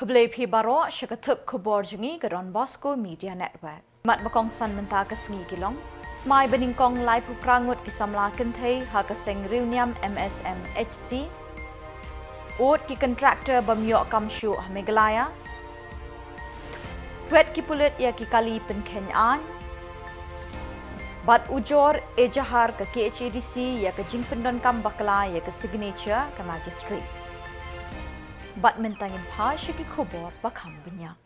Khubor baro shakatup Khuborjylla ke donbosco media network. Mat bakong san menta ke sngi kilong. Mai beningkong lai pu prangut ki Samla kenthei ha ke seng reuniam MSMHC. Ot ki contractor bamyo kamshu Meghalaya. Puet ki pulit ya ki kali pen Kenyan. Bat ujor ejahar ke KHADC ya ke jingpendon kam bakla ya ke signature ke magistrate. Bat mentangin pa syaki Khubor bakam benya.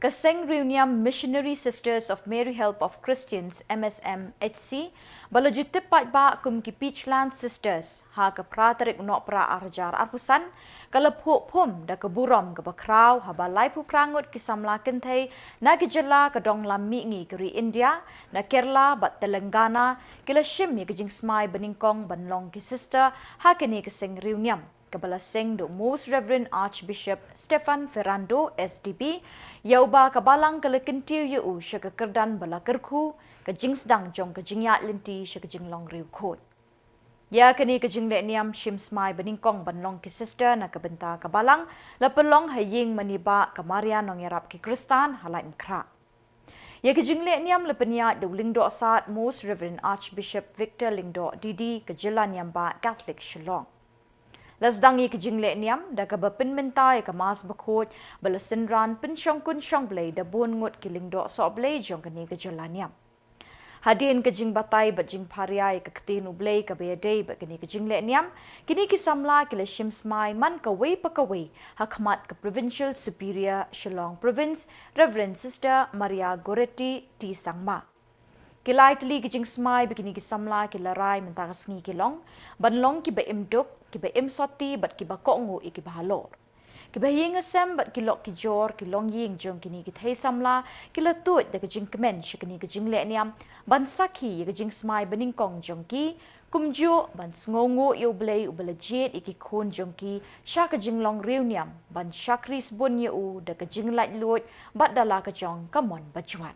Kaseng reuniam Missionary Sisters of Mary Help of Christians MSMHC balajutip ba kum ki Peachland Sisters ha ke pratarik Nohprah arjar arpusan kalapuk pum da ke burom ke bakraw ha balai pu prangut ki Samla kenthei na ki Jylla ke dong lam ngi keri India na Kerala bat Telangana kila shim ke jing smai beningkong banlong ki sister ha ke ni kaseng reuniam Kabala Singh do Most Reverend Archbishop Stefan Ferrando SDB Yauba kabalang kalekentiu yu syaka kerdan bala kerku ke jingsdang jong ke jingya linti syaka jinglong riu khot. Ya kini ke jingle niam shimsmai beningkong banlong ki sister na kebenta kabalang lapelong haying maniba kamaria nong yarap ki Kristan halai mkra. Ya ke jingle niam lepenia de lingdo saat Most Reverend Archbishop Victor Lingdo Didi ke Jylla niamba Catholic Shillong. Lasdangi ke jingle niam da ka bapin mentai ka mas bakhot balasinran pensyong kun syong blay da bon ngut kiling do so blay jong kani ke Jylla niam. Hadin ke jing batai bat jing pariai ka ktin ublay ka bayadai bat kani ke jingle niam kini ki Samla kila shimsmai man ka way pa ka way hakmat ka Provincial Superior Shillong Province Reverend Sister Maria Goretti T Sangma. Kilai tali ke jing smai bikini ki Samla kila rai mentaka sngi kilong banlong ki ba imduk ki ba imsoti bat ki ba kongo iki ba halor. Ki ba hingasem bat ki lok ki jor ki long ying jong kini ki thai Samla ki la tuit da ka jing kemen shikini ka jing le niam ban sakhi ka jing smai beningkong jong ki kumjo ban sngongo yo blay ubala jet iki khon jong ki sha ka jing long riu niam ban shakris bun ye u da ka jing lait luot bat dala ka jong kamon bajuat.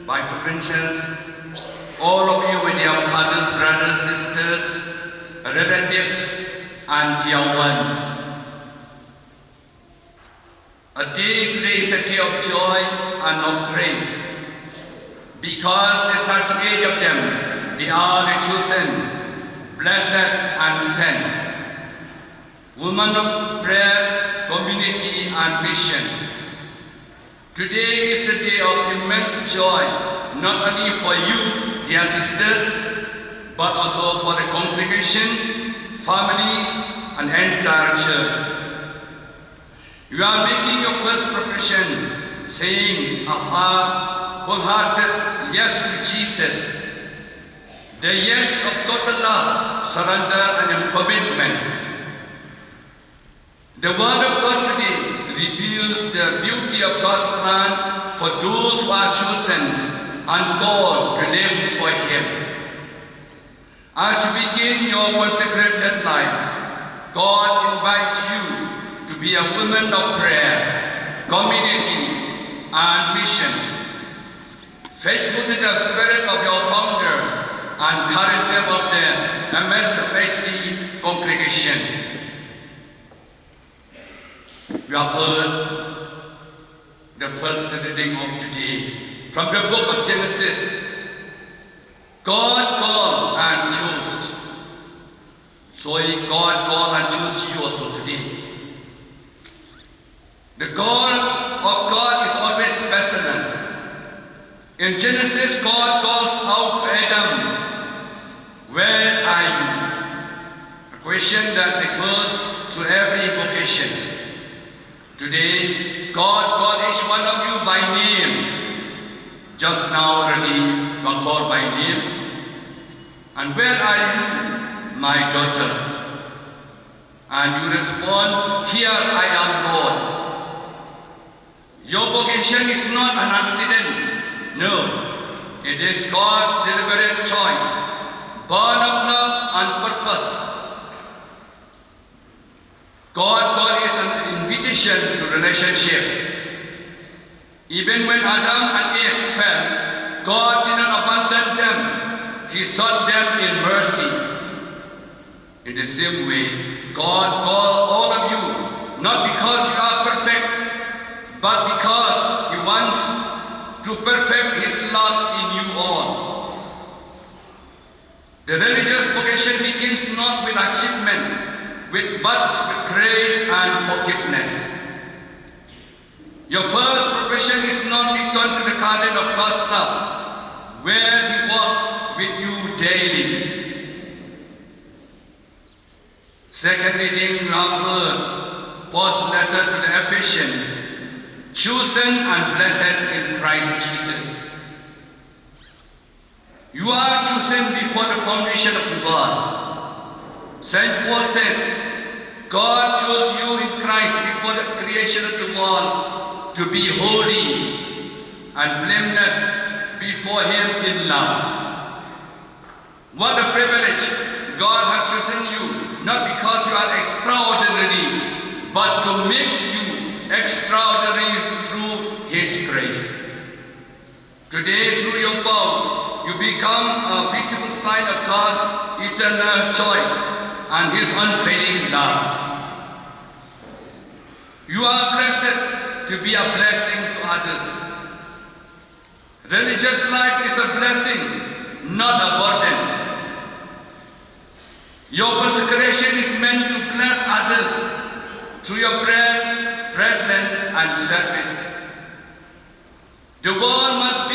My provincials, all of you with your fathers, brothers, sisters, relatives, and dear ones. A day today is a day of joy and of praise, because at such age of them, they are chosen, blessed and sent. Women of prayer, community and mission. Today is a day of immense joy, not only for you, dear sisters, but also for the congregation, families, and entire church. You are making your first profession, saying a wholehearted yes to Jesus, the yes of total love, surrender, and commitment. The Word of God today reveals the beauty of God's plan for those who are chosen and called to live for Him. As you begin your consecrated life, God invites you to be a woman of prayer, community, and mission, faithful to the spirit of your founder and charism of the MSMHC congregation. We have heard the first reading of today from the book of Genesis. God called and chose. So God called and chose you also today. The call of God is always personal. In Genesis, God calls out Adam, "Where are you?" A question that recurs to every vocation. Today, God called each one of you by name. Just now already you are called by name. And where are you, my daughter? And you respond, "Here I am, Lord." Your vocation is not an accident. No, it is God's deliberate choice, born of love and purpose. God is an invitation to relationship. Even when Adam and Eve fell, God did not abandon them. He sought them in mercy. In the same way, God called all of you not because you are perfect, but because He wants to perfect His love in you all. The religious vocation begins not with achievement, but with grace and forgiveness. Your first profession is not returned to the garden of God's love, where He walked with you daily. Second reading, you have heard Paul's letter to the Ephesians, chosen and blessed in Christ Jesus. You are chosen before the foundation of the world. St. Paul says, God chose you in Christ before the creation of the world to be holy and blameless before Him in love. What a privilege! God has chosen you, not because you are extraordinary, but to make you extraordinary through His grace. Today, through your vows, you become a visible sign of God's eternal choice and His unfailing love. You are blessed to be a blessing to others. Religious life is a blessing, not a burden. Your consecration is meant to bless others through your prayers, presence, and service. The world must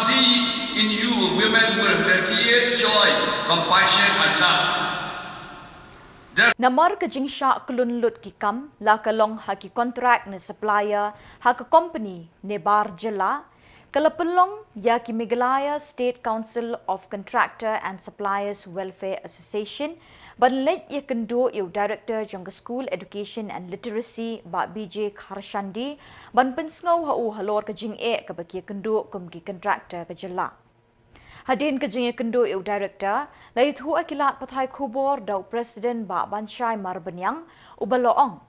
see in you women will radiate joy, compassion, and love. Namar ka jingsha kulunlut ki kam la kalong ha ki contract na supplier ha ka company ne Khuborjylla kalapulong ya ki Meghalaya State Council of Contractor and Suppliers Welfare Association banlet ya kendo eu director jang school education and literacy ba BJ Kharshandi ban pensngau ha u halor ka jing e ka baki kendo kum ki contractor ka Jylla. Hadin ka jing kendo eu director lai thu akilat pathai Khubor dau president ba banshai marbanyang ubaloong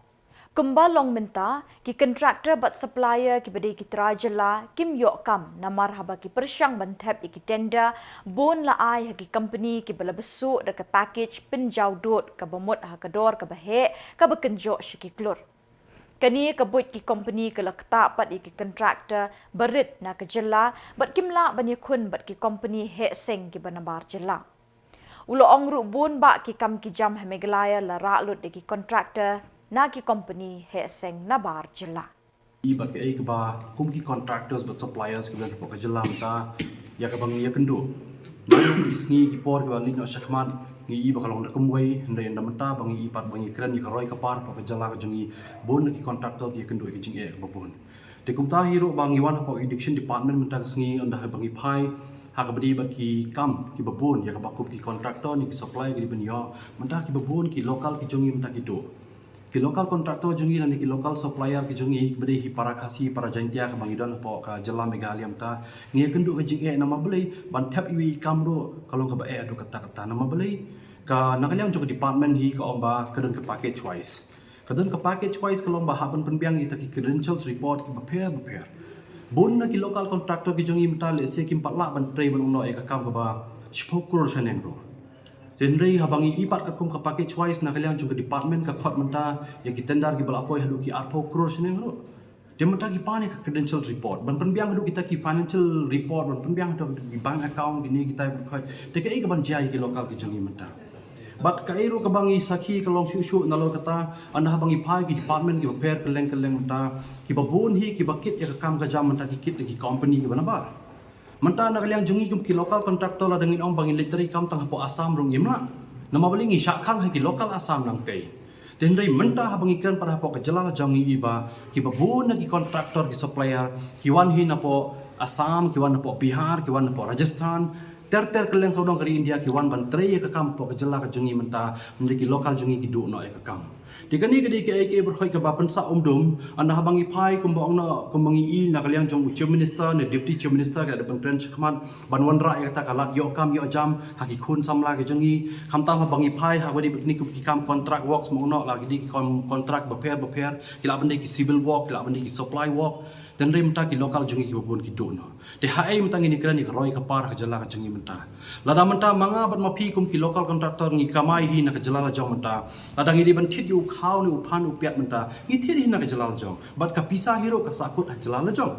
kumbalong menta ki contractor bat supplier ki bade ki Khuborjylla kim yok kam namar haba ki persyang banthep ki tender bon la ai ha ki company ki balabesu da ka package pinjau dot ka bomot ha ka dor ka bahe ka bakenjo shiki klur kani ka buit ki company ka lakta pat ki contractor barit na ka Jylla bat kimla banya khun bat ki company he seng ki banabar Jylla ulo ong ru bon ba ki kam ki jam ha Meghalaya la ra lut ki contractor na ki company he seng na bar Jylla. Ibat ke ek ba kum ki contractors but suppliers ke ban ka Jylla mta ya ka bang ya kendo. Mayu isni ki por ke bali no shakman ni iba kalong da kumway ndai nda mta bang ibat bang kran ni karoi ka par ka Jylla ka jungi bon ki contractor ki kendo ki jing e ba bon. Te kum ta hiro bang iwan ha education department mta ka sngi anda ha bang phai ha ka badi ba ki kam ki babon ya ka ba kum ki contractor ni ki supply ki ban yo mta ki babon ki local ki jungi mta ki do. Ki local contractor jungi dan ki local supplier ki jungi beri hi para khasi para jantia ka bangidon po ka Jylla Meghalaya ta nge kendu ka jing e nama belai ban tap iwi kamro kalong ka ba e adu kata nama belai ka nakaliang juga department hi ka omba kedon ka package wise kedon ka package wise kalong ba haban penbiang ita ki credentials report ki prepare bon na ki local contractor ki jungi mta le se ki patla ban tray ban no e ka kam ka ba spokur sanengro Jenrei habangi ipat ka kum ka package wise na kaliang juga department ka khot menta ya ki tendar ki balapoi hadu ki 8 crore sineng ro. Dia menta ki pane ka credential report. Ban penbiang hadu kita ki financial report ban penbiang hadu ki bank account gini kita khot. Teka ai ka ban jai ki lokal ki jangi menta. Bat ka ero ka bangi sakhi ka long shu nalo kata anda habangi pai ki department ki prepare keleng menta ki babon hi ki bakit ya ka kam ka jam menta ki kit ki company ki banabar. Menta na kaliang jungi kum ki local contractor la dengin ong bangin literary kam tang hapo asam rong yimla nama balingi syakang ha ki local asam nang tei tenrei menta ha bangi kran para hapo ka Jylla jangi iba ki babun na ki contractor ki supplier ki wan hi na po Assam ki wan na po Bihar ki wan na po Rajasthan ter keleng sodong kari India ki wan ban trei ka kam po ka Jylla ka jungi menta mendri ki local jungi ki du no e ka kam Dikani kadi ke berkhoi ke bapan sa umdum anda habangi pai kumbang na kumbangi I na kaliang jong chief minister ne deputy chief minister ka depan kren khman banwan ra kata kalak yo kam yo jam haki khun samla ke jongi khamtam habangi pai ha wadi ni ki kam contract works mo no la ki contract beper kila bende ki civil work kila bende ki supply work dan rei menta ki lokal jungi ki babon ki dono te hai menta ngi kran ni roi ka par ka jala ka jungi menta lada menta manga bat ma phi kum ki lokal kontraktor ngi kamai hi na ka jala la jong menta lada ngi ban thit yu khaw ni uphan upiat menta ngi thit hi na ka jala la jong bat ka pisa hero ka sakut ha jala la jong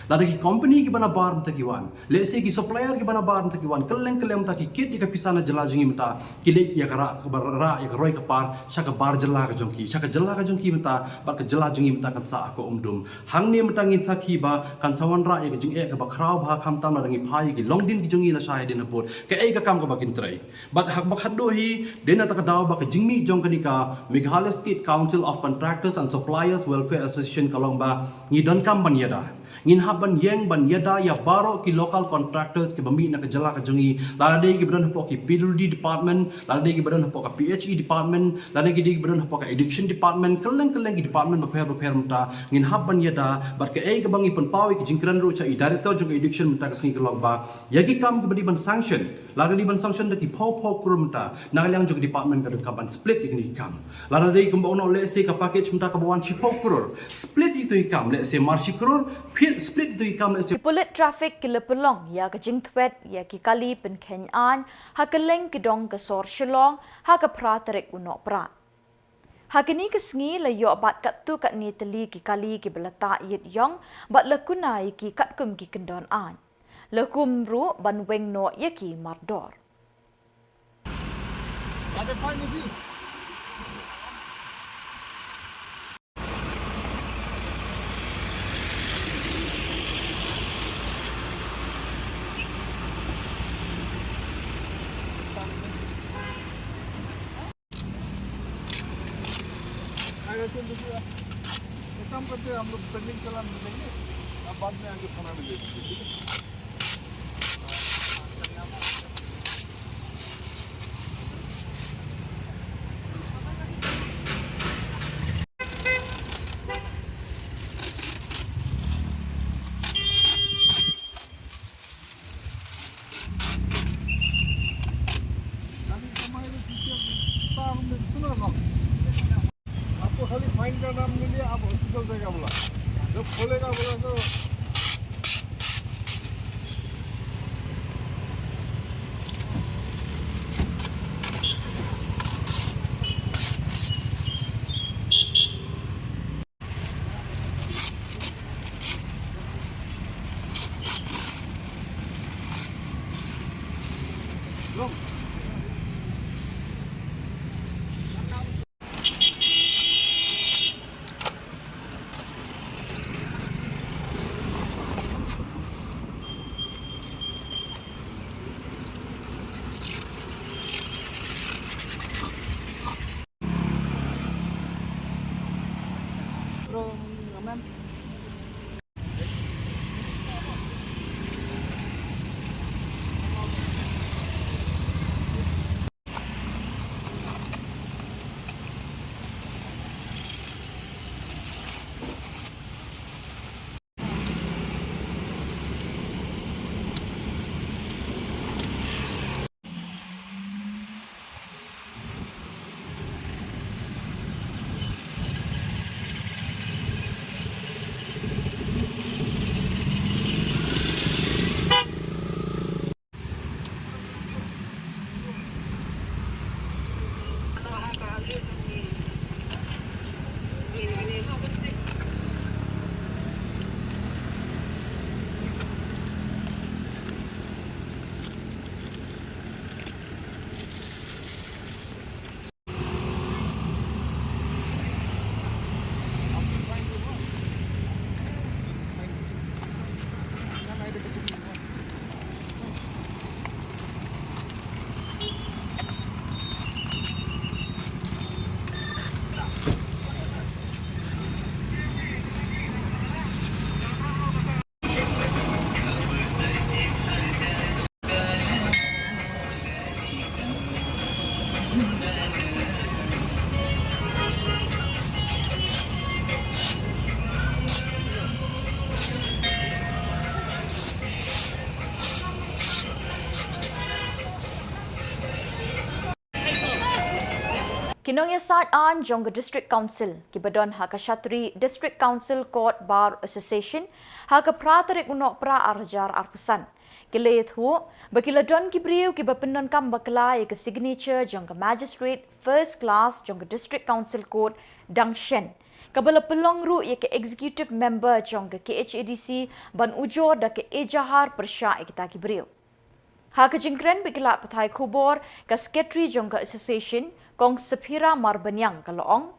lada ki company ki bana bar menta ki wan le se ki supplier ki bana bar menta ki wan keleng menta ki kit di ka pisa na jala jungi menta ki le ya kara ka bara ya ka roi ka par sha ka bar jala ka jong ki sha ka jala ka jong ki menta bat ka jala jungi menta ka sa ko umdum hang ne menta ngi sakhi ba kan chawan ra ya ka jing e ka ba khrau ba kham tam na ngi phai ki long din ki jungi la sha din apot ka ei ka kam ka ba kin trai bat hak ba khado hi dena ta ka daw ba ka jingmi jong ka ni ka Meghalaya State Council of Contractors and Suppliers Welfare Association kalong ba ngi don kam ban yada ngin haban yeng ban yada ya baro ki local contractors ki bami na ka jala ka jungi la de ki badan po ki PWD department la de ki badan po ka PHE department la de ki badan po ka education department keleng ki department ba pher mta ngin haban yada bar ka ei ka bangi pon pawi ki jingkran ro cha i director jong education mta ka sing kalong ba ya ki kam ki badi ban sanction la de ban sanction de ki pho kur mta na lang jong department ka ban split ki kam la de ki ba ono le se ka package mta ka bawan chi crore split itu ikam le se marshi crore split itu ikam le se Pulit traffic ki lepelong ya ka jing thwet ya ki kali pen khen an ha ka leng ki dong ka sor Shillong ha ka pratarek u Nohprah ha kini ka sngi la yo bat kat tu kat ni teli ki kali ki belata yit yong bat la kunai ki kat kum ki kendon an la kum ru ban weng no ya ki mardor काम करते हैं हम लोग पेंडिंग चलान देंगे अब बाद में आगे खाना मिलेगा आपको खाली फाइन का नाम मिले आप हॉस्पिटल देगा बोला जब खोलेगा बोला तो Kinong ya saat an jong ke District Council kibadon ha ka Shatri District Council Court Bar Association ha ka pratarik Nohprah arjar arpusan. Kilayat ho bakiladon kibriu kibapenon kam bakla ya ke signature jong ke Magistrate First Class jong ke District Council Court Dangshen. Kabala pelong ru ya ke Executive Member jong ke KHADC ban ujor da ke ejahar persya kita kibriu. Ha ke jingkren bikila patai Khubor ka Secretary jong ke Association kong sepira marbanyang kaloong.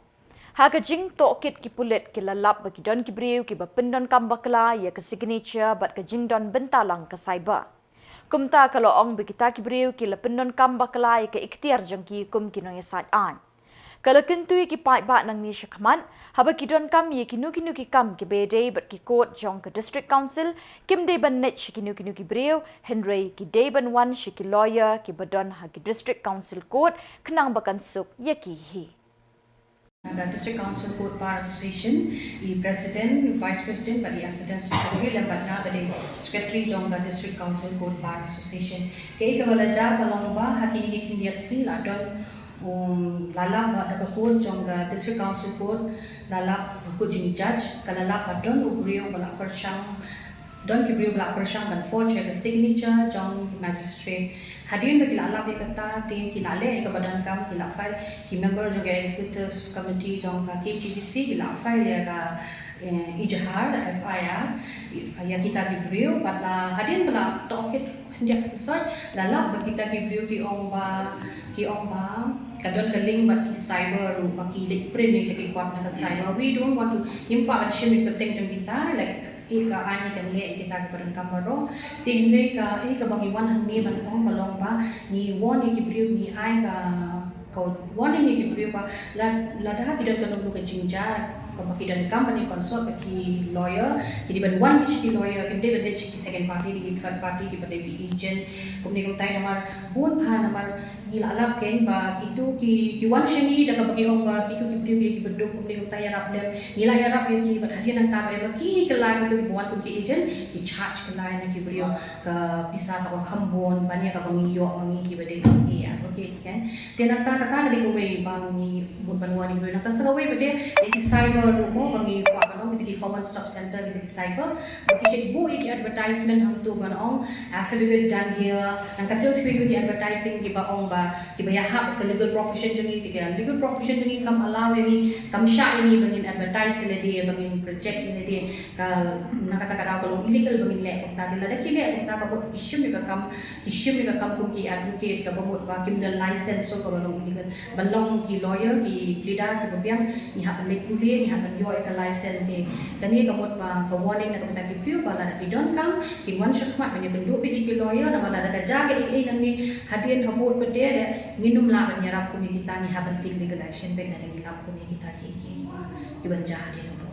Ha ke jing tokit ki pulit ki lalap bagi don ki briu ki bapendon kambakla ya ke signature bat ke jing don bentalang ke cyber. Kumta kaloong bikita ki briu ki lapendon kambakla ya ke ikhtiar jong ki kum ki no ya sat an. Kalau kentui ki pai ba nang ni syakman, haba ki don kam ye ki nu ki kam ki bedei bat ki court jong ke District Council, kim dei ban net ki nu ki briu, Henry ki dei ban wan ki lawyer ki badon ha ki District Council Court, kenang bakan suk ye ki hi. The District Council Court Bar Association, the President, Vice President, but the Assistant Secretary, dan batna bade Secretary jong the District Council Court Bar Association. Kei kawalaja kalongba hakini ki kindiat si ladon lalap da court jong the District Council Court lalap ko jing judge kalalap adon ubrio bala persyang don kibrio bala persyang ban forge the signature jong magistrate hadirin bagi lalap ya kata te kilale ke badan kam kila file ki member juga executive committee jong ka KCDC kila file ya ka ijahar FIR ya kita kibrio pada hadirin bala tokit dia kesat lalap bagi kita kibrio ki ongba kadon kaling bagi cyber bagi print ni kita kuat nak cyber we don't want to impak action with penting jong kita like ika ani kan le kita kepada kamero tinre ka bangi wan hangni ban ong balong ba ni won ni kibriu ni ai ka won ni kibriu ba la dah tidak kan lu ke jingja bagi dan company consult bagi lawyer jadi ban one ki lawyer inde ban ki second party di third party ki pada di agent kemudian kita namar bun pha namar ni lalap ken ba kitu ki one shani da bagi ong ba kitu ki brio ki bedok kemudian kita ya rap dem nilai ya rap ya ki ban hadian nang ta ba ki kelai tu buat ki agent ki charge kelai na ki brio ka bisa ka khambon banyak ka bangi yo mangi ki bade ki advocate kan tenang ta kata dari kowe bangi bun banwa ni brio nang ta sa kowe bade ki cyber rumah bagi apa banong kita di common stop center kita di cyber bagi cek bu iki advertisement ham tu banong affidavit dan dia nang kadang sekali di advertising di baong ba di bayar hak ke legal profession jengi tiga legal profession jengi kam allow ini kam sya ini bangin advertise ini dia bangin project ini dia kal nak kata kalau illegal bangin lek ta jela dak lek ta ba issue juga kam ki advocate ka bamut ba kim dan license so ka banong illegal balong ki lawyer ki pleader ki babiang ni hak lek kuliah ni ban yo ka license ni dan ni kamot ba ka warning na kamata ki piu bala na didon kam ki wan shakmat ban bendu pi ki lawyer na bala da jaga ikli nang ni hadian kamot pede de nginum la ban yarap ko mi kita ni haban tik legal action be na ngi lap ko mi kita ki ban jaha de no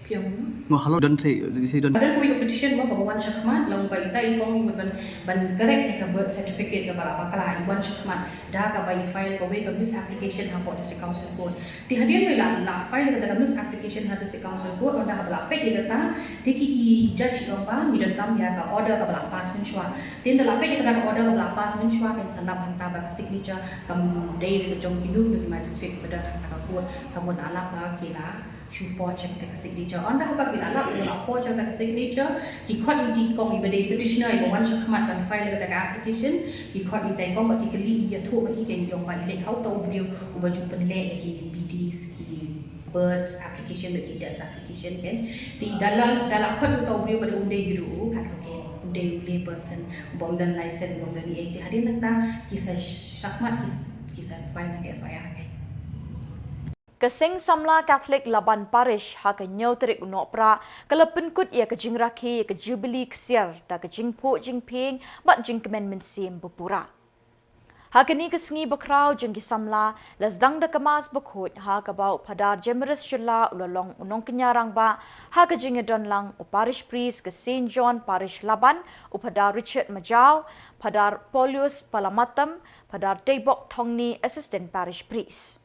piu Wah, halo dan saya dan ada kuwi competition mo ka wan shakmat lang ba itai kong ban correct ka birth certificate ka bala pakala wan shakmat da ka ba file ko we ka miss application ha po sa council code ti hadian we la file ka da miss application ha sa council code onda ka bala pe ka ta ti ki judge ko ba mi dan kam ya ka order ka bala pass min shwa tin da la pe ka da order ka bala pass min shwa kan sanap hang ta ba signature kam dai ka jong kinu ni magistrate pada ka code kamu ala ba kila shoe forge ka signature onda ka kila ala la forge ka signature ki khot di kong ibade petitioner ibo wan shakmat kan file ka application ki khot di tai kong ba ki kali ya thu ba i ken yong ba ile how to brio ubaju penle ki BDs ki births application ba ki death application kan ti dalam khot to brio ba unde guru advocate unde person bom dan license bom dan i hari nakta kisah shakmat kisah file ka FIR kan Kesing Samla Catholic Laban Parish ha ke nyauterik Nohprah kalau penkut ia ke jingraki ia ke Jubilee kesiar da ke jingpo jingping bat jing kemen mensim berpura. Ha ke ni kesengi bekrau jing ki Samla lasdang da kemas bekut ha ke bau padar Jemeris Jylla ulalong unong kenyarang ba ha ke jing don lang u parish priest ke St John Parish Laban u padar Richard Majau padar Paulius Palamatam padar Debok Thongni assistant parish priest.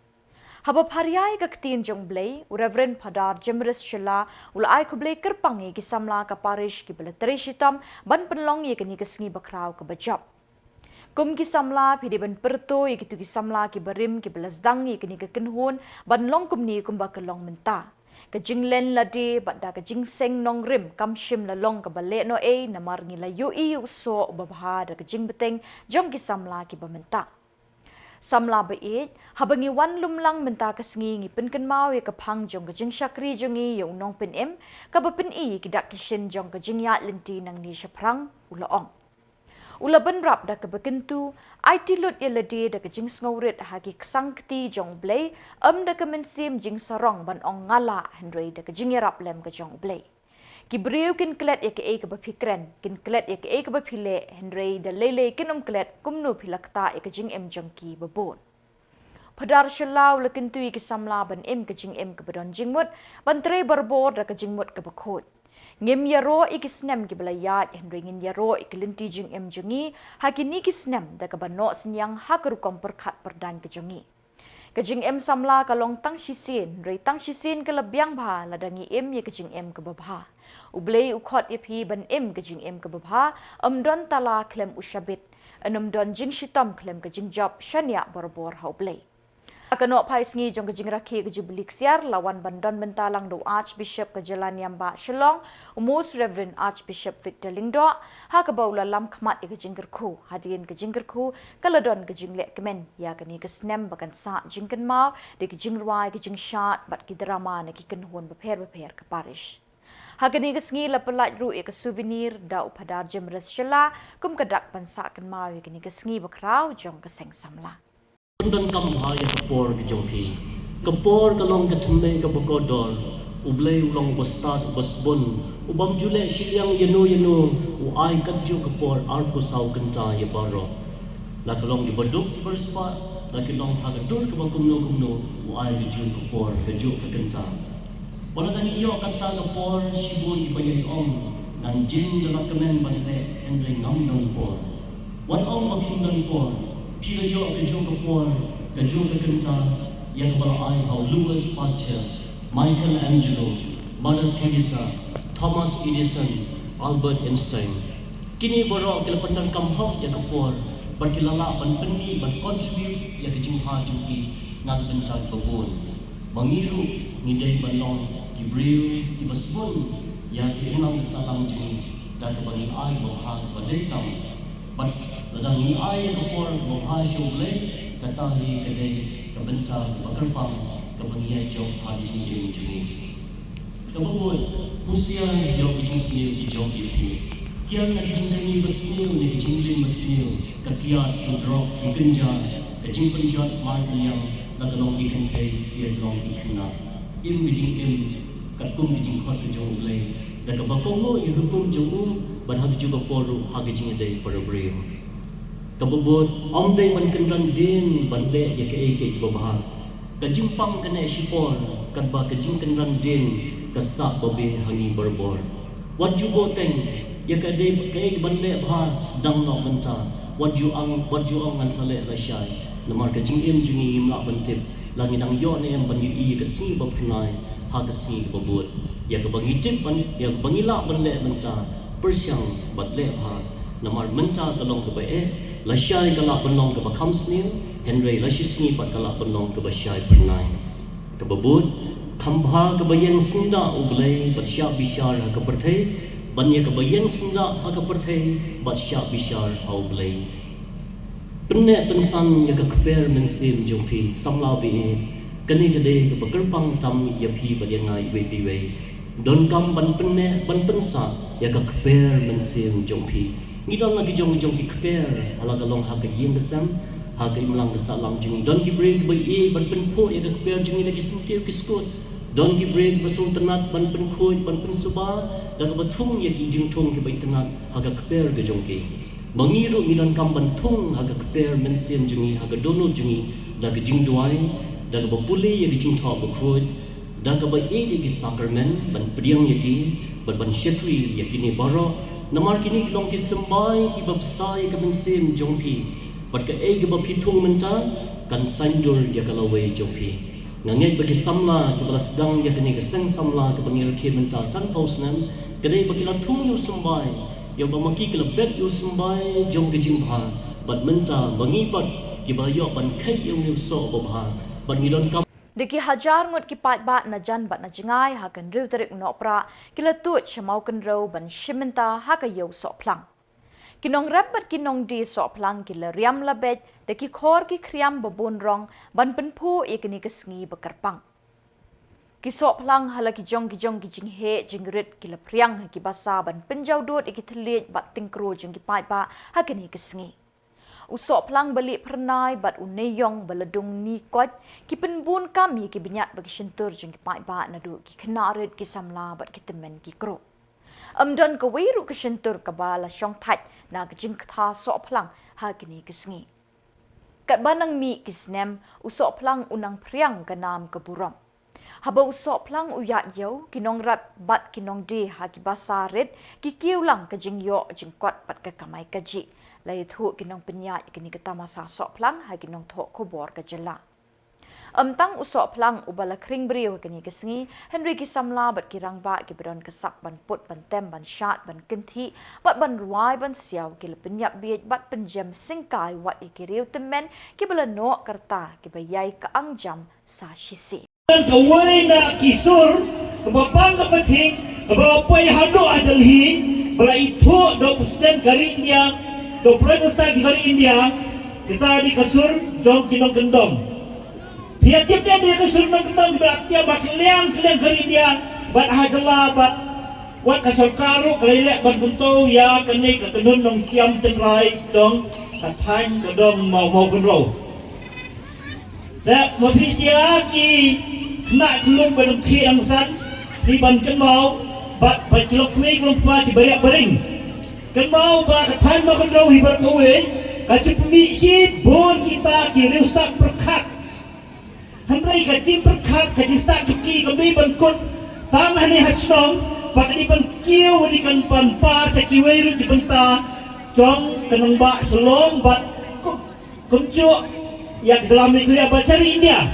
Habab hariai ka ketin jong blay, Reverend Padar Jemeris Jylla, ulai ku blay kerpangi ki Samla ka parish ki beleteri shitam, ban penlong ye kini kesengi bakrau ke bejap. Kum ki Samla pidi ban perto ki tu ki Samla ki barim ki belasdang ki ni ke kenhun ban long kum ni kum ba ke long menta. Ke jinglen la de badda ke jingseng nong rim kam shim la long ke bale no e namar ngi la yu i so babha da ke jing beteng jong ki Samla ki bamenta. Samla bait habangi wan lumlang menta ka sngi ngi pen kan mau ye ka phang jong ka jing shakri jongi yo nong pen em ka ba pen i ki dak ki shin jong ka jing ya linti nang ni shaprang ulaong ula ban rap da ka bakentu IT lut ye lade da ka jing sngorit ha ki sangkti jong blay da ka mensim jing sarong ban ong ngala henry da ka jing rap lem ka jong blay ki breu kin klet ye ka e ka ba fikren kin klet ye ka e ka ba phile henry da lele kin klet kumnu philakta ye ka jing em jong ki babon Padar Shillong lekin tu ki Samla ban em ka jing em ka badon jingmut ban tre barbor da ka jingmut ka bakhot ngem yaro ikisnem ki belayat henry ngin yaro iklinti jing em jungi hakini kisnem da ka banno senyang hakru kom perkhat perdan ke jungi ka jing em Samla ka long tang shisin rei tang shisin ka lebyang bha ladangi em ye ka jing em ka babha ublei ukhot ye phi ban em ka jing em ka babha don tala klem ushabit don jing shitam klem ka jing job shania barbor haublei Akano pai sngi jong ka jing rakhi ka jubilik siar lawan bandon bentalang do Archbishop ka Jylla Niamba Shillong Most Reverend Archbishop Victor Lingdo ha ka baula lam khmat ka jing khu hadien ka jing khu kaladon ka jing le kemen ya ka ni ka snem bakan sa jing kan mau de ka jing rwai ka jing shat bat ki drama na ki kan hon bapher ka parish Hakani ka sngi la palat ru ka souvenir da upadar jemres Jylla kum ka dak pansa kan mau ka ni ka sngi bakrau jong ka seng Samla Dan kam haya kapor ke jongki kapor kalong ke tembe ke bokodor ublay ulong bostat bosbon ubam jule Shillong yeno u ai kadju kapor arku sau kenta ye baro la kalong ke baduk berspa la kalong hagadur ke kumno u ai ju kapor kaju ke kenta wala tani yo kata kapor shibun ibayai om nan jin dalam kemen bande endre ngam nang por wan om makin dan por Pila yo ke jong kapor, ke jong ke kenta, yang kebala ai how Louis Pasteur, Michelangelo, Mother Teresa, Thomas Edison, Albert Einstein. Kini borok ke lependan kampung ya kapor, berkilala ban peni ban contribute ya ke jingha jingki ngan bencan babon. Mengiru ngidai balong di breu di basbon ya ke enam salam jing dan kebangi ai bohang badai tam. Ladang ni ai kapor boha shuble kata hi kedai kebentar bakerpang kebangi jong hadis ni jing. Kabut usia yo jing sini di jong ipi. Kian nak jing ni basniu ni jing lin basniu kakiat drop ikenja kajing penjat man yang lagalong ikan tei ia long ikena. Im jing katum jing khot jong ble dan kabakongo i hukum jong berhak juga poru hak jing dei parabreu. Kabubot om day man kendan din bande ya ke babah kajimpang kena sipor kadba kajing kendan din kasak babe hani berbor what you boteng ya ke day ke bande bah sedang no menta what you ang ngan sale la syai namar kajing em jungi imla bantip langidang yo ne em banyu i kesi bapnai ha kesi babot ya ke bangitip ban ya bangila bande menta persyang batle bah namar menta tolong ke bae Lasyai kalak penong ke bakam snil, Henry lasyisni pat kalak penong ke basyai pernai. Kebebut, kambha ke bayang sinda ublay bat syak bisyar ha ke perthai, banya ke bayang sinda ha ke perthai, bat syak bisyar ha ublay. Penek pensan ya ke keper mensim jompi, Samla bi'e, kani kedai ke bekerpang tam ya pi bat yang ngai wei. Don kam ban penek ban pensa ya ke keper mensim jompi. Ngidon lagi jong ki keper ala galong ha ke yin kesam ha ke imlang ke salam jing don ki break bai e ban pen pho ya ke keper jing lagi sentir ki skut don ki break basung tenat ban pen khoi ban pen suba dan bathung ya ki jing thong ki bai tenat ha ke keper ke jong ki mangiru ngidon kam ban thung ha ke keper men sim jing ha ke dono jing da ke jing duai da ke bapuli ya ke jing tho bu khoi da ke bai e ki sacrament ban priang ya ki ban syekri ya ki ni baro Namar kini kelong ki sembai ki babsai ke mensim jongpi. Pat ke ke bapitung menta kan sandur ya kalawai jongpi. Ngangai bagi Samla ke balas sedang ya kini ke seng Samla ke bangir ke menta san pausnan kedai bagi latung yu sembai. Ya bamaki ke lebet yu sembai jong ke jimbha ban menta mengipat kibayo ban kai yung so babha ban ngidon kam Deki hajar ngut ki pat bat na jan bat na jingai ha kan riu tarik Nohprah kila tut shamau kan ro ban shimenta ha ka yo so plang. Kinong rap bat kinong di so plang kila riam labet deki khor ki kriam babun rong ban penpu ikini kesngi bekerpang. Ki so plang hala ki jong ki jing he jingrit kila priang ha ki basa ban penjau dut iki telit bat tingkru jong ki pat ba ha kini kesngi. Usok pelang balik pernai bat uneyong baladung ni kot ki penbun kami ki binyak bagi sentur jeng ki pai ba na du ki kenarit ki samla bat ki temen ki kro. Amdan ka wiru ki sentur ka bala syong tat na ki jeng kta sok pelang ha kini kesngi. Kat banang mi ki snem usok pelang unang priang ka nam ke burom. Haba usok pelang uyak yau kinong rat bat kinong di ha ki basarit ki kiulang ka jeng yo jeng kot bat ka kamai kaji. Lai thu kinong penyat kini kita masa sok pelang ha kinong thok Khuborjylla. Tang usok pelang ubala kring beriu kini kesngi Henry ki samla bat kirang ba ki bron kesak ban put ban tem ban syat ban kenti bat ban ruai ban siau ki penyap biet bat penjam singkai wat ikiriu temen ki bala no kerta ki bayai ka angjam sa shisi. Kawai na kisur kebapang kepenting kebapai hadu adalhi bala itu do presiden kari India do presiden kari India kita di kasur jong kinong kendom pihak dia di kasur nong kendom dia bak liang kari India bat hajala bat wat kasur karu kelilek bat buntu ya kene ke kenun nong ciam tenrai jong kathan kendom mau kenro tak mafisia ki nak belum berlengki angsan di banten mau bat baclok me belum pa di bariak bering kan mau ba kathan ma kan raw hibar kawe kacu pemisi bon kita ki rustak perkat hamrai kaci perkat kaci stak ki kami bangkut tang hani hasnong pat di ban kiu di kan pan pa sa kiwei di benta jong kanang ba Shillong bat kumcu yang selama itu ya cari India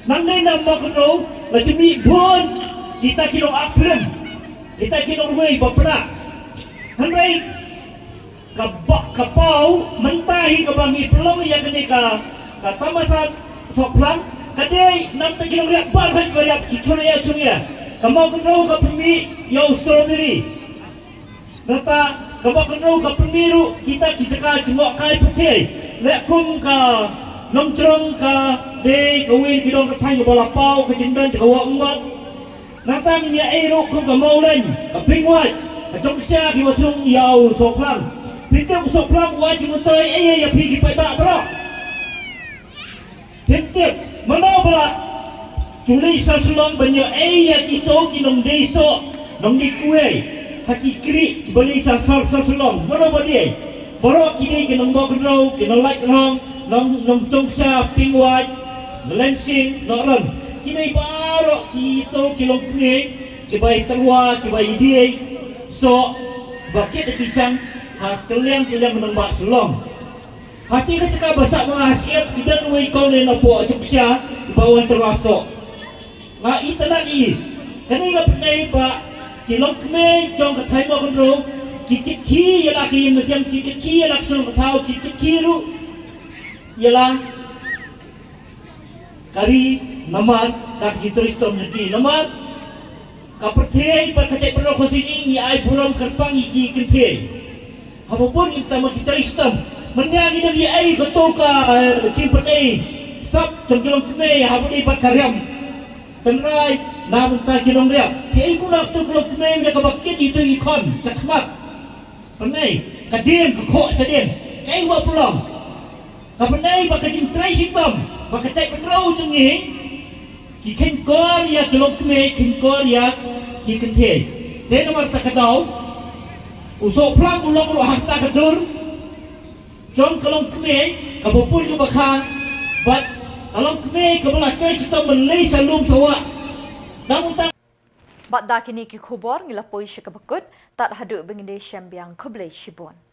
nangai nam ma kan raw macami bon kita kinong apren kita kinong wei bapra hamrai kapau mentahi kabangi pelong yang kini ka tamasa soplang kadai nam tak kinong riak bar hai riak kicuria curia kamau kenau ka pemi yo strawberry nata kamau kenau ka pemiru kita ka cuma kai putih lekum ka nongtrong ka de kawin kidong ka thai bala pau ka jindan ka wa ungat nata nya ero ku ka maulen ka pingwat trong xa khi mà chung dầu sột lăng thì trong sột lăng qua chỉ một tới ấy ya phi phải bạ bro thêm tiếp mà nó bạ chủ lý sa Shillong bao nhiêu ấy ya kita kinong deso nong di kue haki kiri beli sa Shillong mà nó bao nhiêu bro kini kinong bau kenau kinong like kenong nong trong xa ping white lensing nó lần kini baru kita kinong kini kibai terwa kibai dia so bakit kisang ha kaliang menembak Shillong hati ketika basak mengasiat kita nuai kau ni napo ajuksya bawah termasuk nga itanan i kani ga penai ba kilok me jong kathai mo konro kikit ki yala ki mesyam kikit ki yala sul thau kikit ki ru yala kari namar dak hitristom neki namar kapertei berkacak perlu khasini ni ai buram kerpang iki kentei apapun kita mau kita istam menyanyi dari ai betul ka kimpetei sab jengkelong keme habuni pakaryam tenrai namun ta kilong dia ai pun nak tu kelong keme dia kabakit itu ikon sakmat penai kadien kok sedien kai wa pulang kapenai bakajim trai sitam bakacak perlu jengi ki khen kor ya kilong keme khen kor ya ki kentei te nomor takadau usok plang ulong ro harta kadur jong kalong keme kabopun ju bakha bat kalong keme kabala kai sitam menlei salum sawa namun tak Bat da kini ki Khubor ngilapoi syakabakut tat hadu benginde syambiang kublai shibon.